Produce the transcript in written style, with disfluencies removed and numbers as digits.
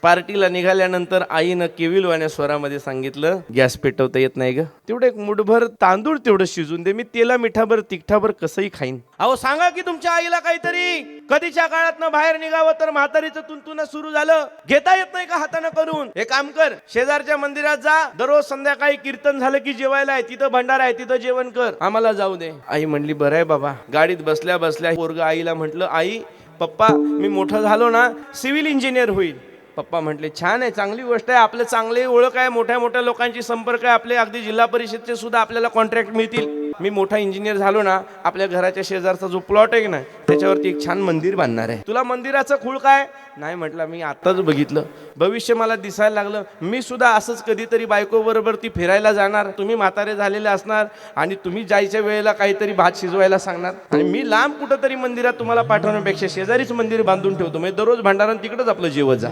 पार्टीला निघाल्यानंतर आईनं केविलवाण्या स्वरामध्ये सांगितलं, गॅस पेटवता येत नाही ग, तेवढं एक मुठभर तांदूळ तेवढं शिजून दे, मी तेला मिठाभर तिखटाभर कसंही खाईन. अहो सांगा की तुमच्या आईला काहीतरी. कधीच्या काळात बाहेर निघावं तर म्हातारीचं तुंतुन सुरू झालं, घेता येत नाही का हाताने करून. हे काम कर, शेजारच्या मंदिरात जा, दररोज संध्याकाळी कीर्तन झालं की जेवायला आहे, तिथं भंडारा आहे, तिथं जेवण कर, आम्हाला जाऊ दे. आई म्हणली बरं आहे बाबा. गाडीत बसल्या बसल्या पोरगं आईला म्हटलं, आई पप्पा मी मोठं झालो ना सिव्हिल इंजिनियर होईल. पप्पा म्हटले छान आहे, चांगली गोष्ट आहे, आपले चांगले ओळख आहे, मोठ्या मोठ्या लोकांची संपर्क आहे आपले, अगदी जिल्हा परिषदचे सुद्धा आपल्याला कॉन्ट्रॅक्ट मिळतील. मी मोठा इंजिनियर झालो ना, आपल्या घराच्या शेजारचा जो प्लॉट आहे ना त्याच्यावरती एक छान मंदिर बांधणार आहे. तुला मंदिराचं खूळ काय? नाही म्हटलं, मी आताच बघितलं, भविष्य मला दिसायला लागलं, मी सुद्धा असंच कधीतरी बायको बरोबर ती फिरायला जाणार, तुम्ही म्हातारे झालेले असणार आणि तुम्ही जायच्या वेळेला काहीतरी भात शिजवायला सांगणार आणि मी लांब कुठंतरी मंदिरात तुम्हाला पाठवण्यापेक्षा शेजारीच मंदिर बांधून ठेवतो, म्हणजे दररोज भंडारा तिकडंच आपलं जेवत जा.